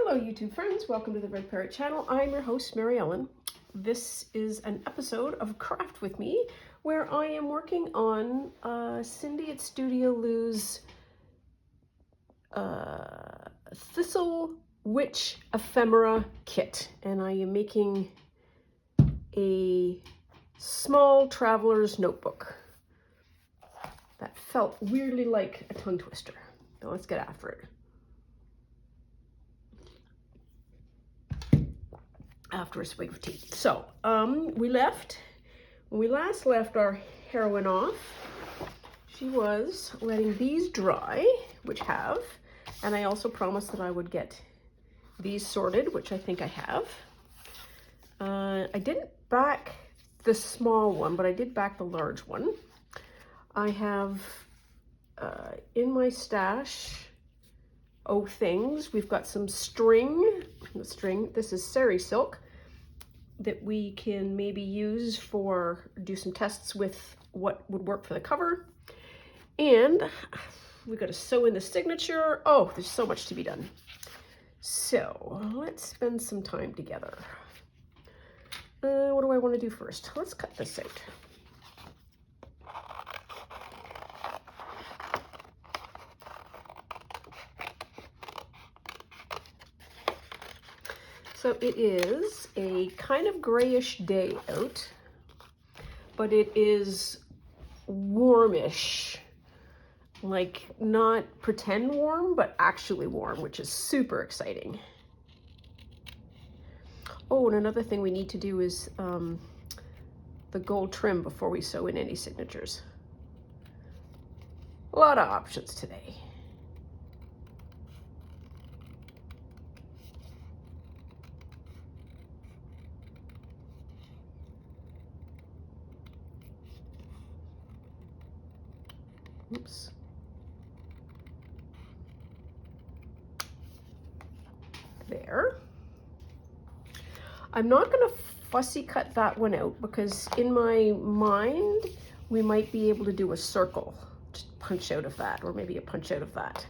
Hello YouTube friends, welcome to the Red Parrot channel. I'm your host Mary Ellen. This is an episode of Craft With Me where I am working on Cindy at Studio Lou's Thistle Witch ephemera kit, and I am making a small traveler's notebook that felt weirdly like a tongue twister. So let's get after it. After a swig of tea. So, when we last left our heroine off, she was letting these dry, which have, and I also promised that I would get these sorted, which I think I have. I didn't back the small one, but I did back the large one. I have in my stash things. We've got some string. This is sari silk that we can maybe use do some tests with what would work for the cover. And we've got to sew in the signature. Oh, there's so much to be done. So let's spend some time together. What do I want to do first? Let's cut this out. So it is a kind of grayish day out, but it is warmish, like not pretend warm, but actually warm, which is super exciting. Oh, and another thing we need to do is the gold trim before we sew in any signatures. A lot of options today. Oops. There. I'm not going to fussy cut that one out because in my mind we might be able to do a circle, just punch out of that, or maybe a punch out of that.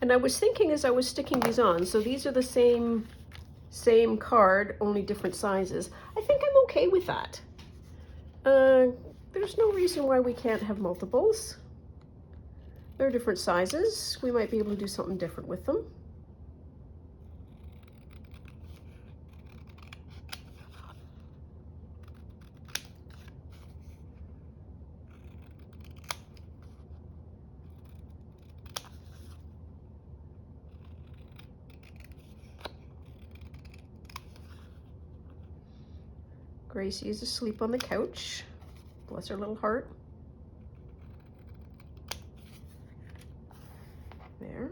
And I was thinking as I was sticking these on, so these are the same card, only different sizes. I think I'm okay with that. There's no reason why we can't have multiples. They're different sizes. We might be able to do something different with them. Gracie is asleep on the couch. Bless her little heart. There.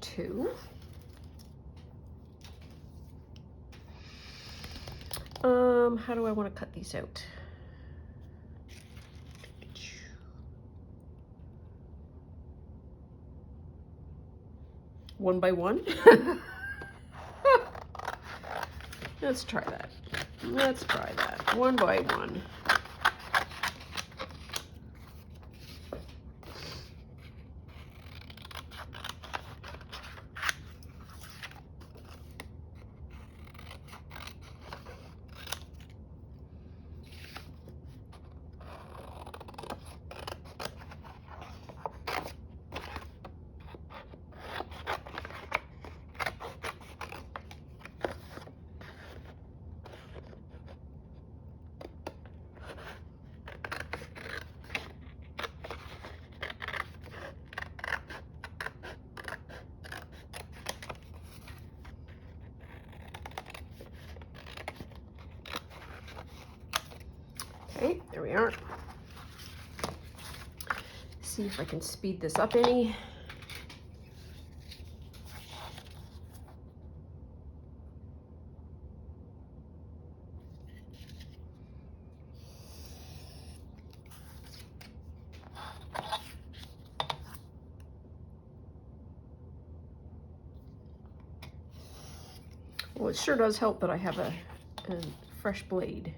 Two. How do I want to cut these out? One by one? Let's try that. Let's try that. One by one. Okay, there we are. See if I can speed this up any. Well, it sure does help that I have a fresh blade.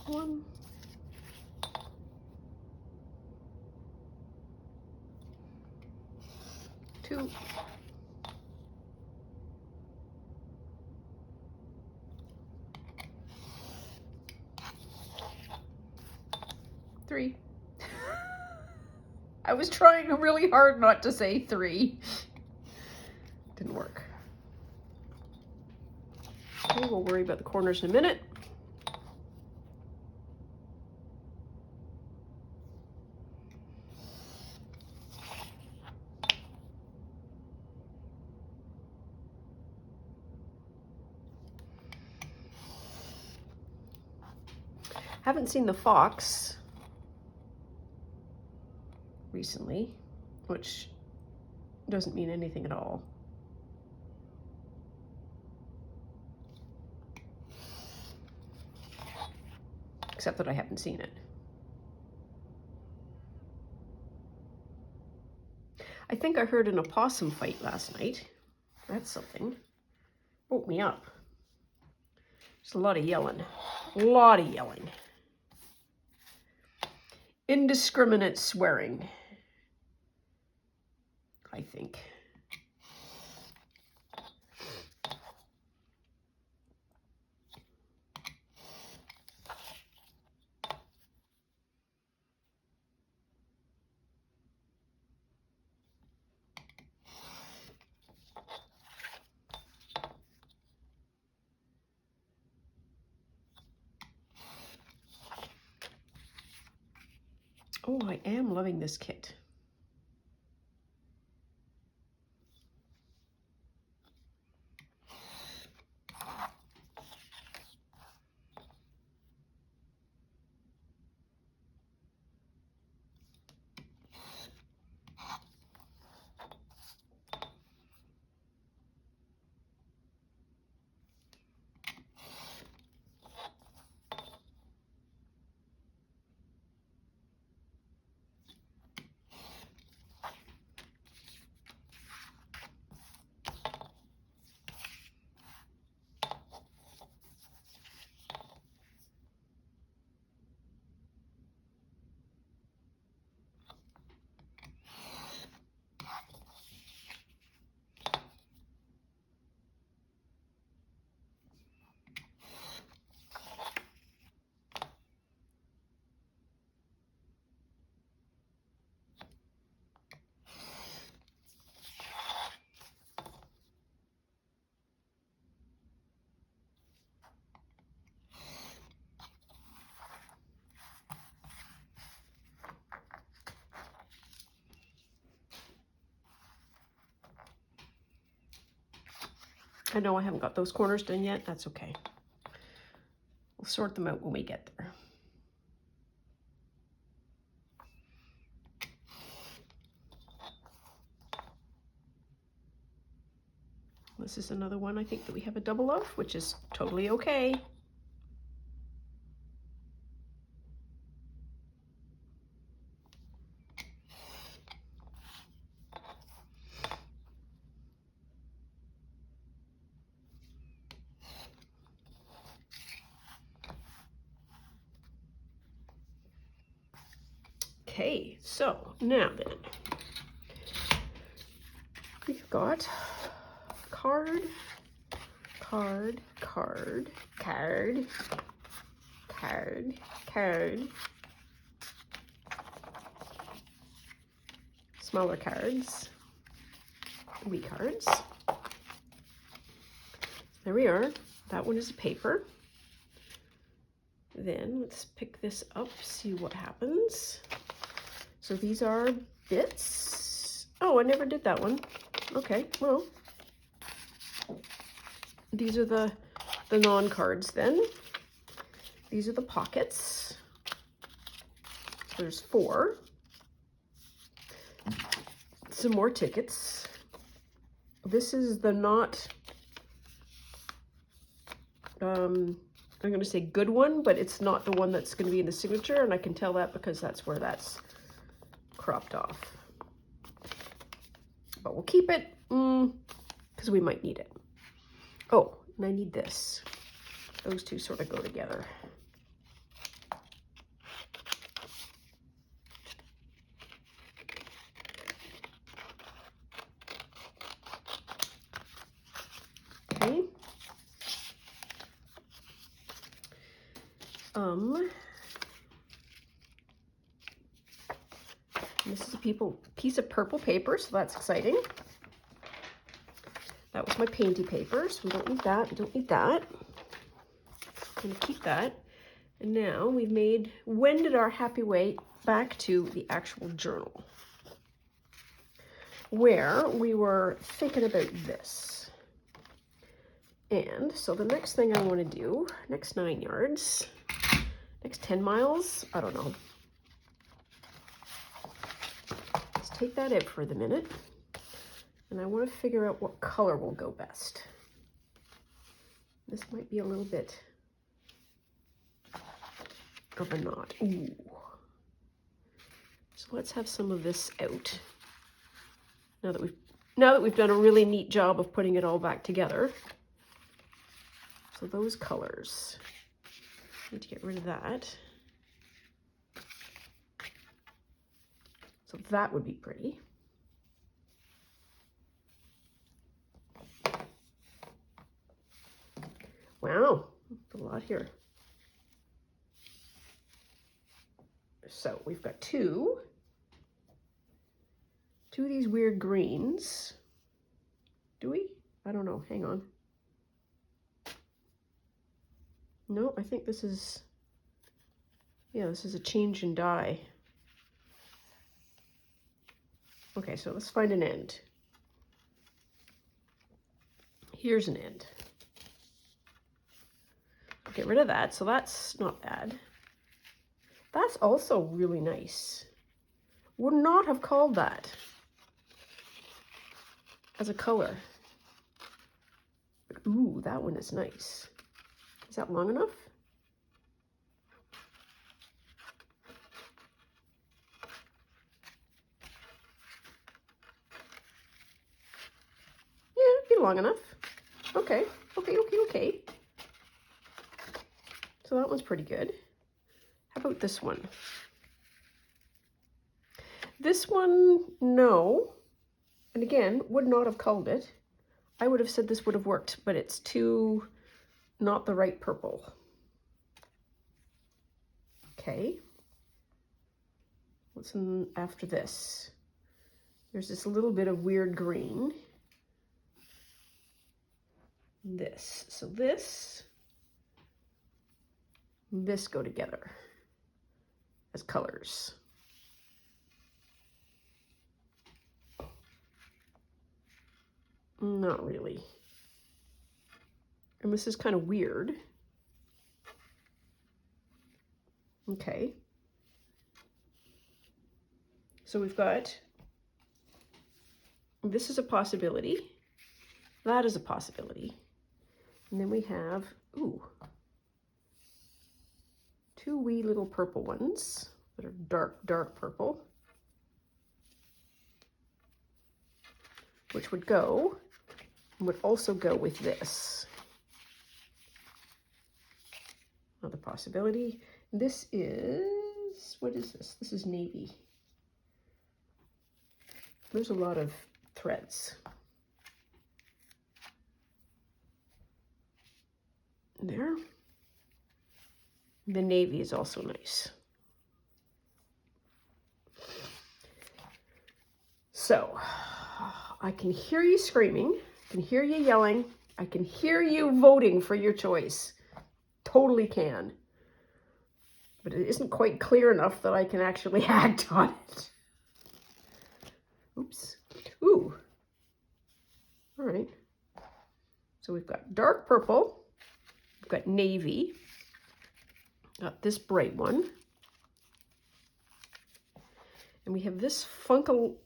One. Two. Three. I was trying really hard not to say three. Didn't work. Okay, we'll worry about the corners in a minute. Haven't seen the fox recently, which doesn't mean anything at all. Except that I haven't seen it. I think I heard an opossum fight last night. That's something. Woke me up. There's a lot of yelling. A lot of yelling. Indiscriminate swearing, I think. Oh, I am loving this kit. I know I haven't got those corners done yet. That's okay. We'll sort them out when we get there. This is another one I think that we have a double of, which is totally okay. Okay, so now then, we've got card, card, card, card, card, card. Smaller cards, wee cards. There we are. That one is paper. Then let's pick this up, see what happens. So these are bits. Oh, I never did that one. Okay, well, these are the non-cards then. These are the pockets. So there's 4. Some more tickets. This is the not, I'm going to say good one, but it's not the one that's going to be in the signature, and I can tell that because that's where that's cropped off. But we'll keep it because we might need it. Oh, and I need this. Those two sort of go together. Okay. This is a piece of purple paper, so that's exciting. That was my painty paper, so we don't need that. We don't need that. I'm going to keep that. And now we've wended our happy way back to the actual journal, where we were thinking about this. And so the next thing I want to do, next 9 yards, next 10 miles, I don't know. Let's take that out for the minute. And I want to figure out what color will go best. This might be a little bit of a knot. Ooh. So let's have some of this out. Now that we've done a really neat job of putting it all back together. So those colors, need to get rid of that. So that would be pretty. Wow, a lot here. So we've got two of these weird greens. Do we? I don't know, hang on. No, I think this is, yeah, this is a change in dye. Okay, so let's find an end. Here's an end. Get rid of that, so that's not bad. That's also really nice. Would not have called that as a color. But, ooh, that one is nice. Is that long enough? Yeah, it'd be long enough. Okay, okay. So that one's pretty good. How about this one? This one, no. And again, would not have called it. I would have said this would have worked, but it's too not the right purple. Okay. What's in after this? There's this little bit of weird green. This. So this go together as colors. Not really. And this is kind of weird. Okay. So we've got, this is a possibility. That is a possibility. And then we have, ooh, two wee little purple ones that are dark purple, which would also go with this. Another possibility. This is, what is this? This is navy. There's a lot of threads. There. The navy is also nice. So, I can hear you screaming, I can hear you yelling, I can hear you voting for your choice. Totally can. But it isn't quite clear enough that I can actually act on it. Oops. Ooh. All right. So we've got dark purple, we've got navy, got this bright one, and we have this funkadelic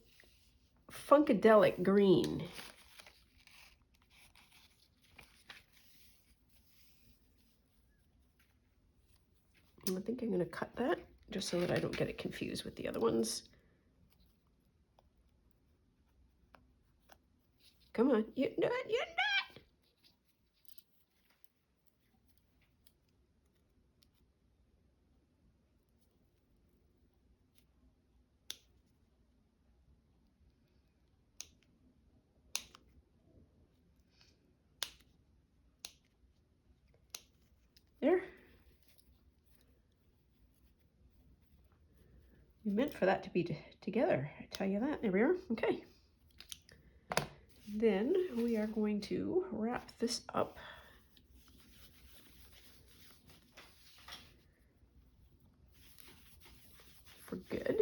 green. I think I'm going to cut that just so that I don't get it confused with the other ones. Come on, you know it, you know it. There. You meant for that to be together, I tell you that. There we are. Okay. Then we are going to wrap this up. For good.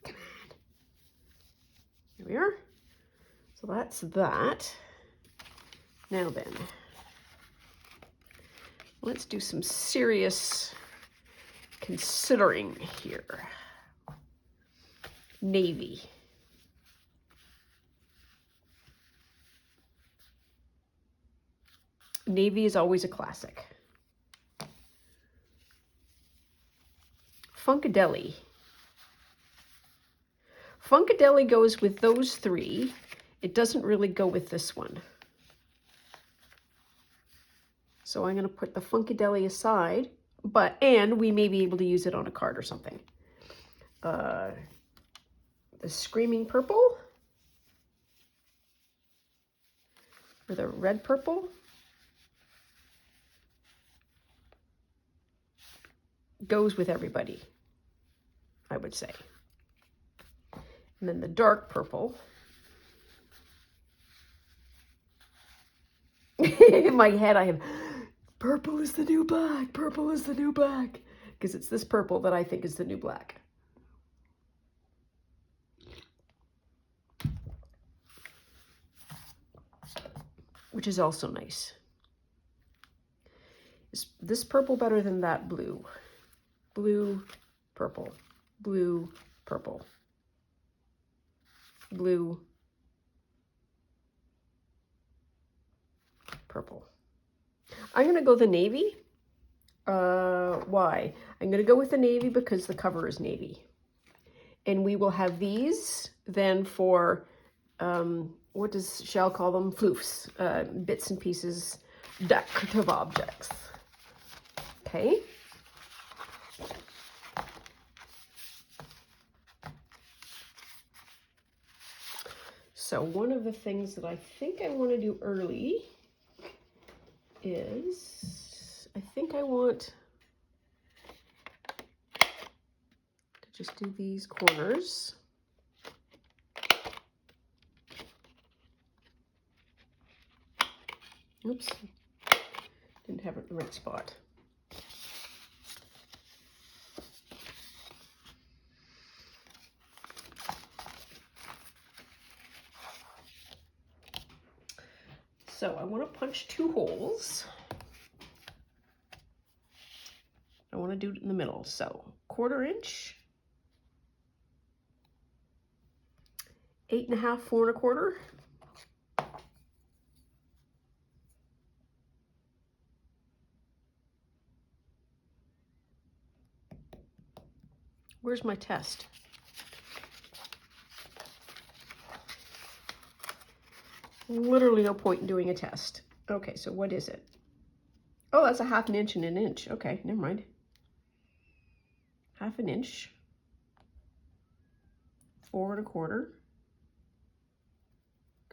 Come on. There we are. So that's that. Now then, let's do some serious considering here. Navy. Navy is always a classic. Funkadelic. Funkadelic goes with those three. It doesn't really go with this one. So I'm going to put the Funkadelic aside, and we may be able to use it on a card or something. The Screaming Purple, or the Red Purple, goes with everybody, I would say. And then the Dark Purple. In my head I have, purple is the new black, purple is the new black. Because it's this purple that I think is the new black. Which is also nice. Is this purple better than that blue? Blue, purple, blue, purple, blue, purple. I'm going to go the navy. Why? I'm going to go with the navy because the cover is navy. And we will have these then for, what does Shell call them? Floofs, bits and pieces, decorative objects. Okay. So one of the things that I think I want to do early is, I think I want to just do these corners. Oops, didn't have it in the right spot. So I want to punch 2 holes. I want to do it in the middle. So 1/4 inch, 8 1/2, 4 1/4. Where's my test? Literally no point in doing a test. Okay, so what is it? Oh, that's a 1/2 inch and 1 inch. Okay, never mind. 1/2 inch. 4 1/4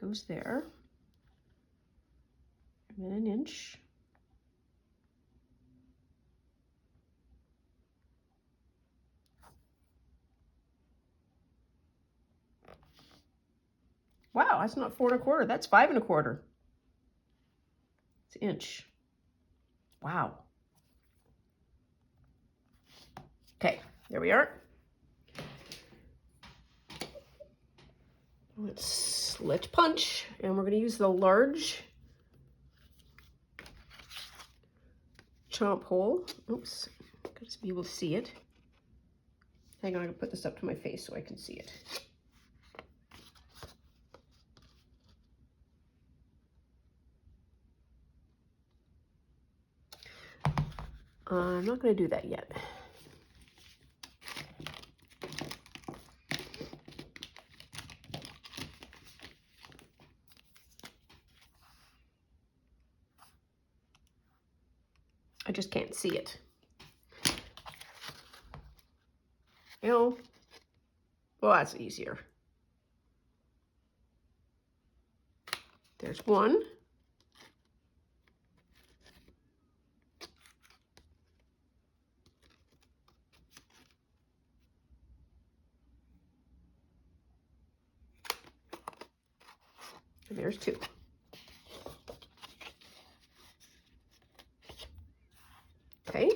goes there, and then 1 inch. Wow, that's not 4 1/4, that's 5 1/4. It's 1 inch. Wow. Okay, there we are. Let's punch, and we're going to use the large chomp hole. Oops, got to be able to see it. Hang on, I'm going to put this up to my face so I can see it. I'm not going to do that yet. I just can't see it. You know, well, that's easier. There's one. And there's 2. Okay.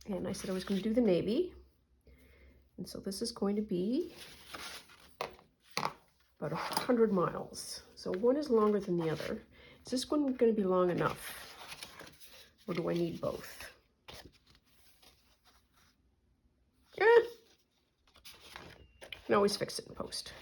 And I said I was going to do the navy. And so this is going to be about 100 miles. So one is longer than the other. Is this one going to be long enough? Or do I need both? You can always fix it in post.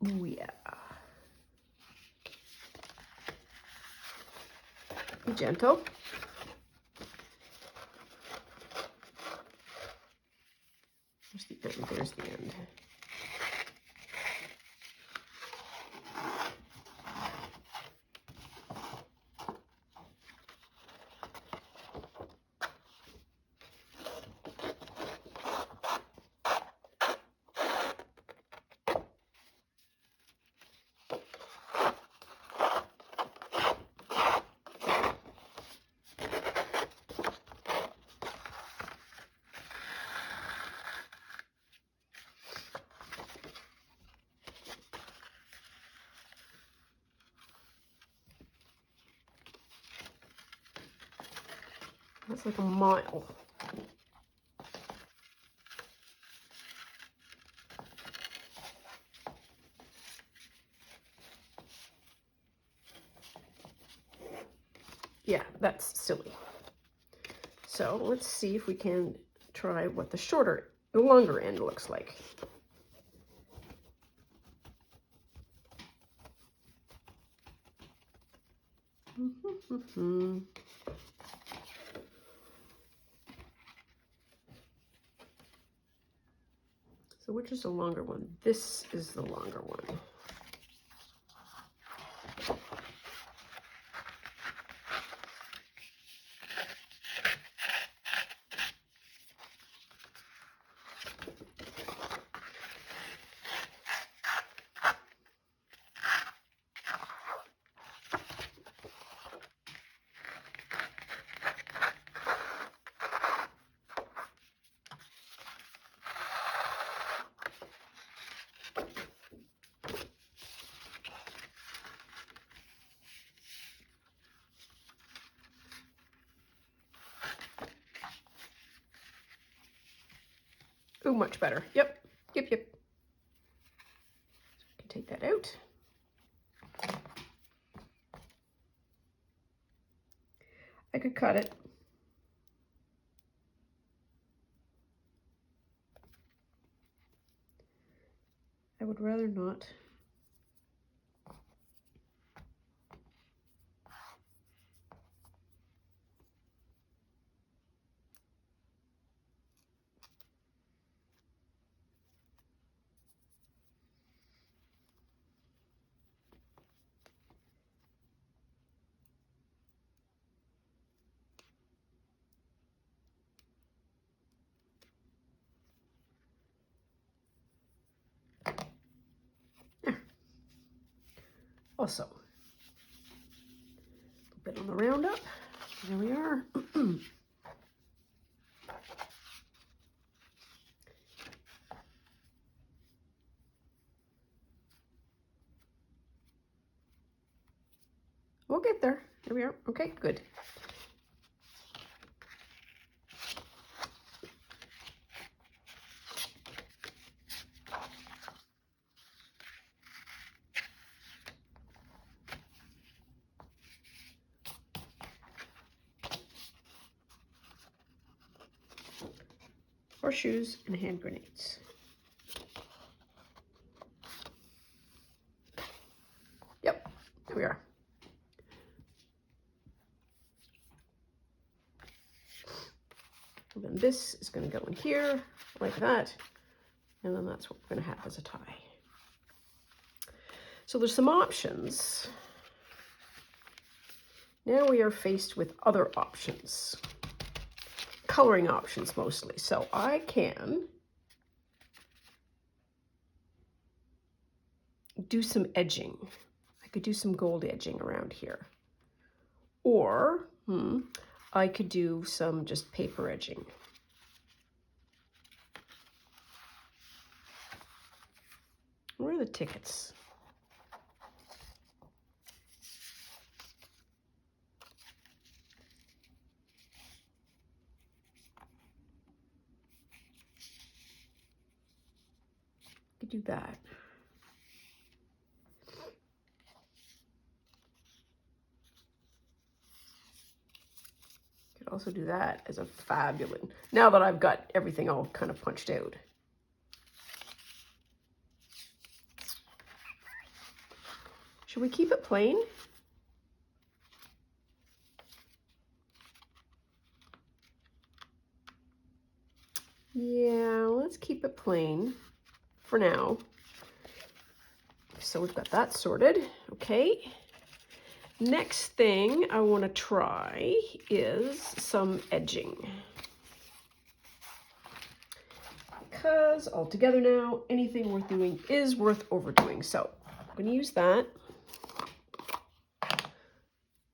Oh yeah. Be gentle. There's the end. There's the end. That's like a mile. Yeah, that's silly. So let's see if we can try what the longer end looks like. So which is the longer one? This is the longer one. Oh, much better. Yep. Yep. Can take that out. I could cut it. I would rather not. Also, a bit on the roundup. There we are. We'll get there. There we are. Okay, good. Horseshoes and hand grenades. Yep, there we are. And then this is going to go in here like that, and then that's what we're going to have as a tie. So there's some options. Now we are faced with other options, coloring options mostly. So I can do some edging. I could do some gold edging around here. Or I could do some just paper edging. Where are the tickets? Could do that. Could also do that as a fabulous, now that I've got everything all kind of punched out. Should we keep it plain? Yeah, let's keep it plain for now. So we've got that sorted. Okay. Next thing I want to try is some edging. Because altogether now, anything worth doing is worth overdoing. So I'm going to use that.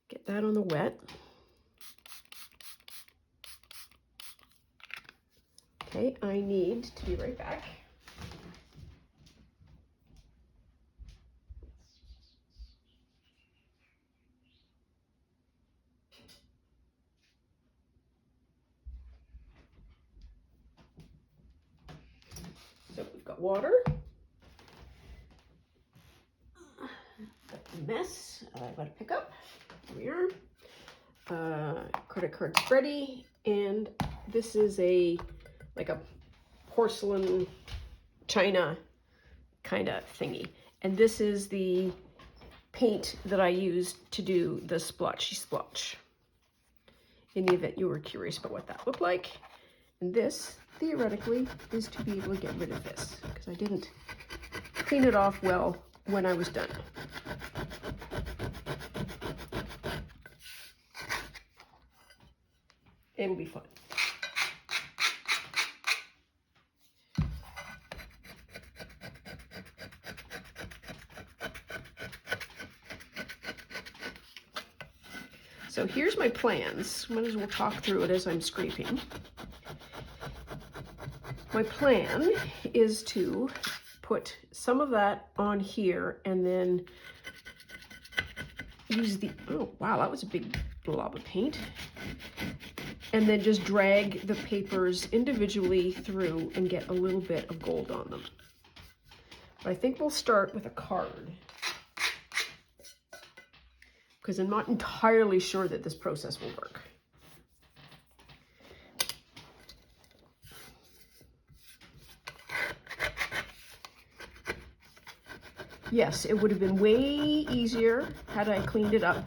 Get that on the wet. Okay, I need to be right back. So we've got water. Got the mess I've got to pick up. Here we are. Credit card's ready, and this is like a porcelain china kind of thingy. And this is the paint that I used to do the splotchy splotch. In the event you were curious about what that looked like. And this, theoretically, is to be able to get rid of this, because I didn't clean it off well when I was done. It'll be fun. So here's my plans. Might as well talk through it as I'm scraping. My plan is to put some of that on here and then use the, oh wow, that was a big blob of paint. And then just drag the papers individually through and get a little bit of gold on them. But I think we'll start with a card, because I'm not entirely sure that this process will work. Yes, it would have been way easier had I cleaned it up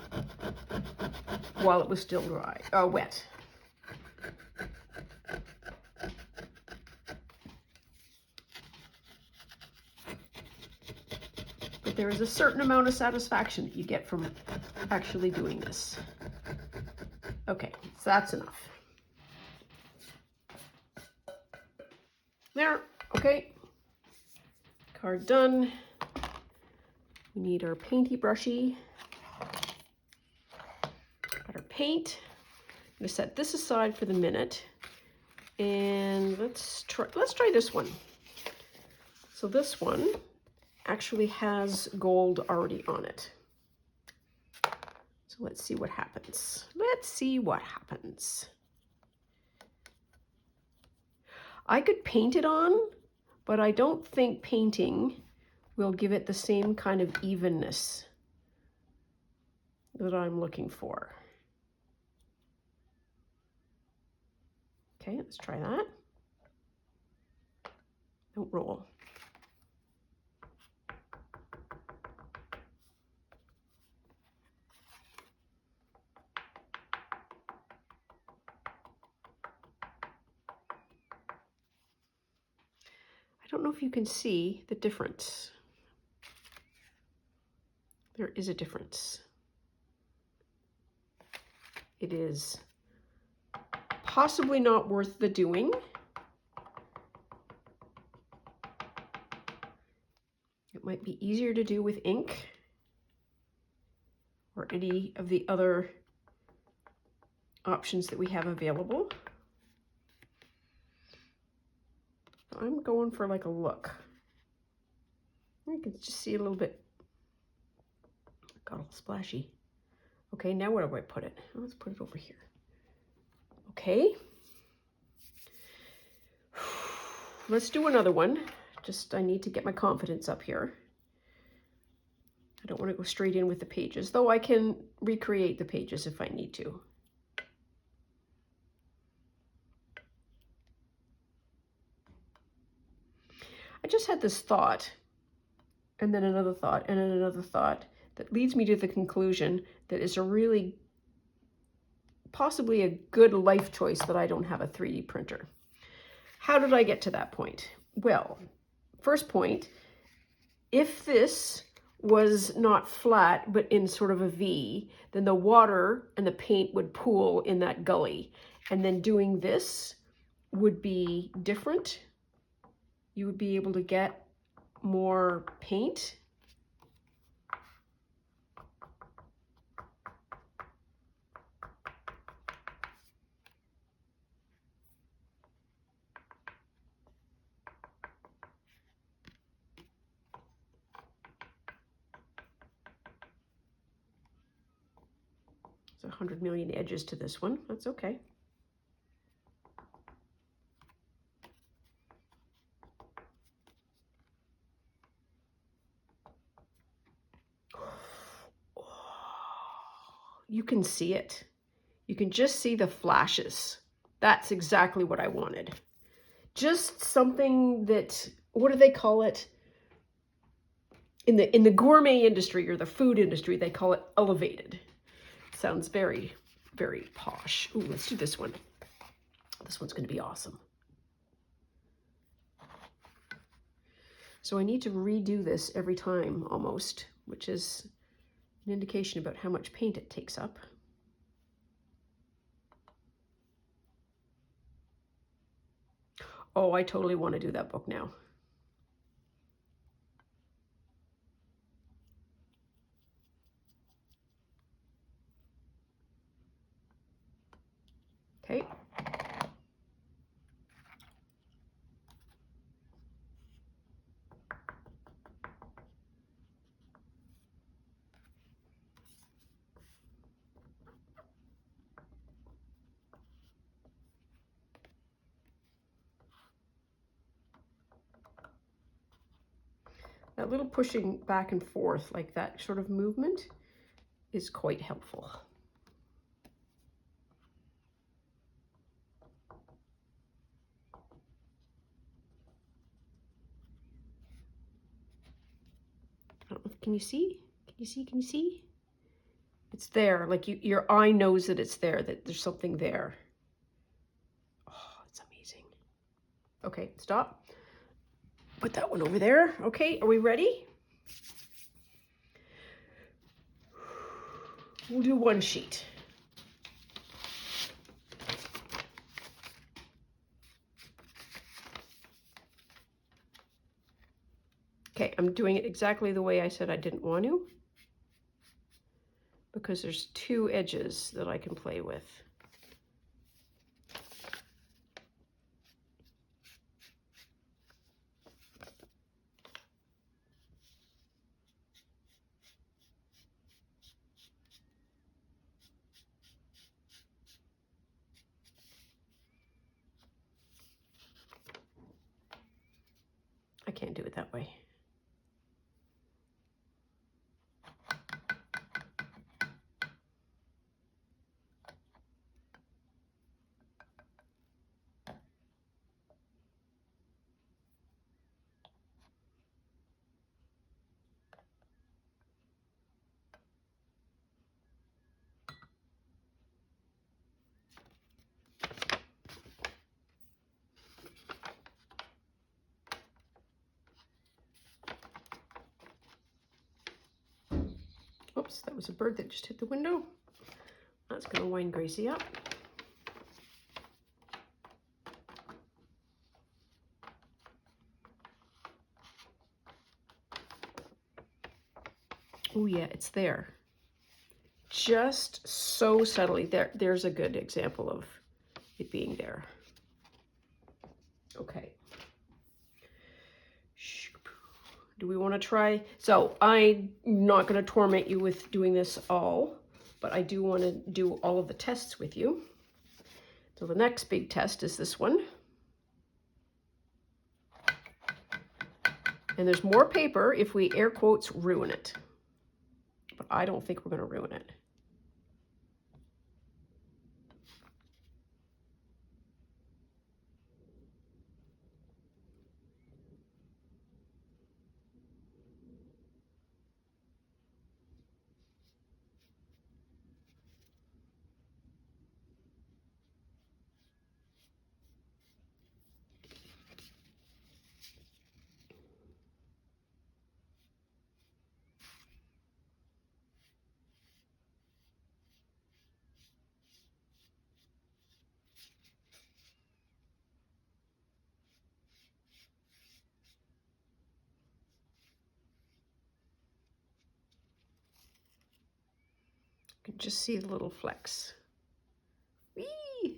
while it was still dry, wet. But there is a certain amount of satisfaction that you get from actually doing this. Okay, so that's enough. There, okay. Card done. We need our painty brushy. Got our paint. I'm gonna set this aside for the minute. And let's try this one. So this one actually has gold already on it. So let's see what happens. Let's see what happens. I could paint it on, but I don't think painting will give it the same kind of evenness that I'm looking for. Okay, let's try that. Don't roll. I don't know if you can see the difference. There is a difference. It is possibly not worth the doing. It might be easier to do with ink or any of the other options that we have available. I'm going for like a look. You can just see a little bit. Got all splashy. Okay, now where do I put it? Let's put it over here. Okay. Let's do another one. Just, I need to get my confidence up here. I don't want to go straight in with the pages, though I can recreate the pages if I need to. I just had this thought, and then another thought, and then another thought that leads me to the conclusion that it's a really, possibly a good life choice that I don't have a 3D printer. How did I get to that point? Well, first point, if this was not flat, but in sort of a V, then the water and the paint would pool in that gully. And then doing this would be different. You would be able to get more paint. There's 100 million edges to this one. That's okay. You can see it. You can just see the flashes. That's exactly what I wanted. Just something that, what do they call it? In the gourmet industry or the food industry, they call it elevated. Sounds very, very posh. Ooh, let's do this one. This one's going to be awesome. So I need to redo this every time almost, which is an indication about how much paint it takes up. Oh, I totally want to do that book now. Okay. That little pushing back and forth, like that sort of movement, is quite helpful. Can you see? Can you see? Can you see? It's there, like your eye knows that it's there, that there's something there. Oh, it's amazing. Okay, stop. Put that one over there. Okay, are we ready? We'll do one sheet. Okay, I'm doing it exactly the way I said I didn't want to, because there's two edges that I can play with. I can't do it that way. Oops, that was a bird that just hit the window. That's going to wind Gracie up. Oh yeah, it's there. Just so subtly. There's a good example of it being there. Okay. Do we want to try? So I'm not going to torment you with doing this all, but I do want to do all of the tests with you. So the next big test is this one. And there's more paper if we air quotes ruin it. But I don't think we're going to ruin it. You can just see the little flecks. Whee!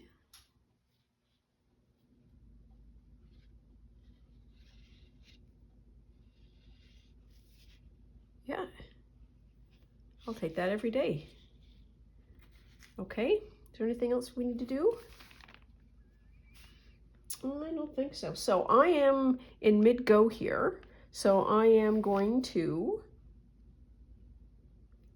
Yeah, I'll take that every day. Okay, is there anything else we need to do? I don't think so. So I am in mid-go here. So I am going to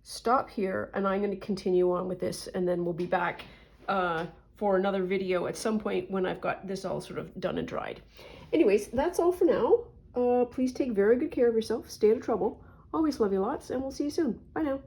stop here and I'm going to continue on with this, and then we'll be back for another video at some point when I've got this all sort of done and dried. Anyways, that's all for now. Please take very good care of yourself. Stay out of trouble. Always love you lots, and we'll see you soon. Bye now.